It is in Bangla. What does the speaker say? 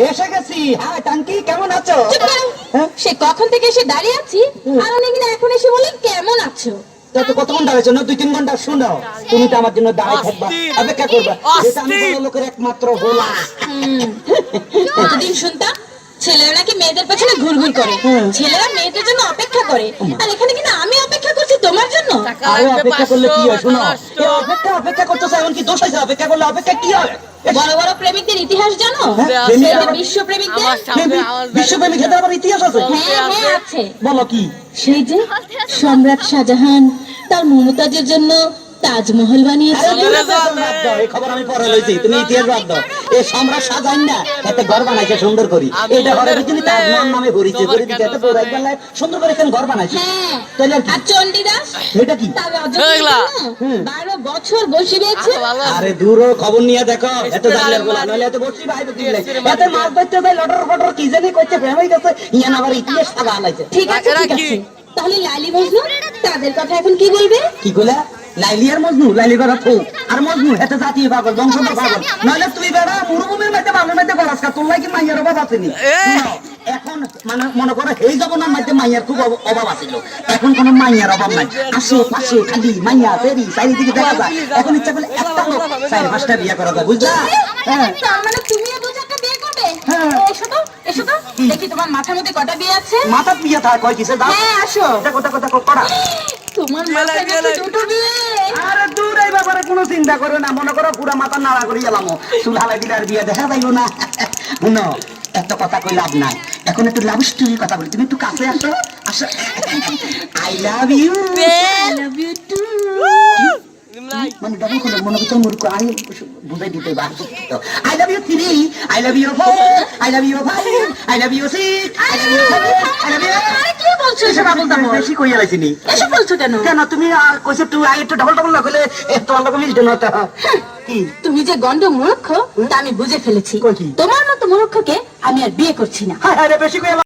এসে গেছি। হ্যাঁ টাঙ্কি, কেমন আছো? সে কখন থেকে এসে দাঁড়িয়ে আছি, আর উনি কিনা এখন এসে বলে কেমন আছো। কতক্ষণ দাঁড়িয়েছো? 2-3 ঘন্টা। শুনো, তুমি তো আমার জন্য দাঁড়িয়ে থাকবা, অপেক্ষা করবা। এটা আমি বড় লোকের একমাত্র গোলা। কতদিন শুনতাম ছেলেরা নাকি মেয়েদের পেছনে ঘুরঘুর করে, ছেলেরা মেয়েদের জন্য অপেক্ষা করে, আর এখানে কিনা আমি অপেক্ষা করছি তোমার জন্য। আরে অপেক্ষা করলে কি হয়? শুনো, অপেক্ষা করতেছে, এমন কি দোষ হয়েছে? অপেক্ষা করলে অপেক্ষা কি হয়? বড় বড় প্রেমিকদের ইতিহাস জানো? বিশ্ব প্রেমিকদের, বিশ্বপ্রেমিক ক্ষেত্রে আবার ইতিহাস আছে? হ্যাঁ হ্যাঁ আছে। বলো কি? সেই যে সম্রাট শাহজাহান তার মমতাজের জন্য তাজমহল বানিয়েছে। এই খবর আমি পরে লইছি, তুমি ইতিহাস বাদ দাও। এই সম্রাট শাহজাহান না একটা ঘর বানাইছে সুন্দর করে, এটা ঘরের ভিতরে তাজমহল নামে ঘুরিছে, করে দিতে এত বড় একবার সুন্দর করে এখানে ঘর বানাইছে। হ্যাঁ, তাহলে আর চণ্ডীদাস এটা কি? তার অযোগ্য 12 বছর বসে রয়েছে। আরে দূর খবর নিয়ে দেখো, এত জানলার গোলা নইলে এত বসি ভাই বুঝলে এত মাছ ধরতে যাই লটর ফটর কি জানি করতে প্রেম হয়ে গেছে, ইয়ান আবার ইতিহাস সাদা আলাইছে। ঠিক আছে ঠিক আছে, তাহলে লাইলি মজনু তাদের কথা এখন কি বলবে? কি কইলা? লাইলি আর মজনু? লাইলি বেড়া থো আর মজনু এত জাতীয় পাগল, বংশধর পাগল। নইলে তুই বেড়া মরুভূমির মধ্যে বালুর মধ্যে বরাসকা, তোর লাগি মাইয়ার অভাব আসেনি। এখন মানে মনে করো এই জমানার মধ্যে মাইয়ার খুব অভাব আছিল, এখন কোন মাইয়ার অভাব নাই। আশেপাশে খালি মাইয়া ফেরি চারিদিকে দেখা যায়। এখন ইচ্ছা করলে একটা লোক 4-5টা বিয়ে করা যায়, বুঝলা? হ্যাঁ, তার মানে তুমিও দু চারটা বিয়ে করবে? হ্যাঁ। এসো তো এসো তো, দেখি তোমার মাথার মধ্যে কটা বিয়ে আছে। মাথা বিয়ে থাক কয় কিসে দাও? হ্যাঁ আসো। দেখো দেখো দেখো কড়া। তোমার মাথায় নাকি দুটো বিয়ে? আরে দূর, এই ব্যাপারে কোনো চিন্তা করো না। মনে করো পুরা মাথা নাড়া করে গেলাম, চুল হালাই দিলে আর বিয়ে দেখা যাইব না। শুনো, এত কথা কই লাভ নাই, এখন একটু লাভ স্টোরির কথা বলি। তুমি একটু কাছে আসো, আসো। I love you, I love you too. মানে ডাবল করে মনে করতে মূর্খ আই বুঝাই দিতে পারছি তো। I love you 3, I love you 4, I love you 5, I love you 6, I love you 7, I love you. আরে কি বলছো এসব আবল তাবল? বেশি কইয়া লাইছিনি। এসব বলছো কেন? কেন তুমি কইছো তুই আই একটু ডাবল না কইলে তোমার লোক মিলতে না তো। কি তুমি যে গন্ড মূর্খ তা আমি বুঝে ফেলেছি। কই কি? তোমার মতো মূর্খকে আমি আর বিয়ে করছি না। আরে বেশি কইয়া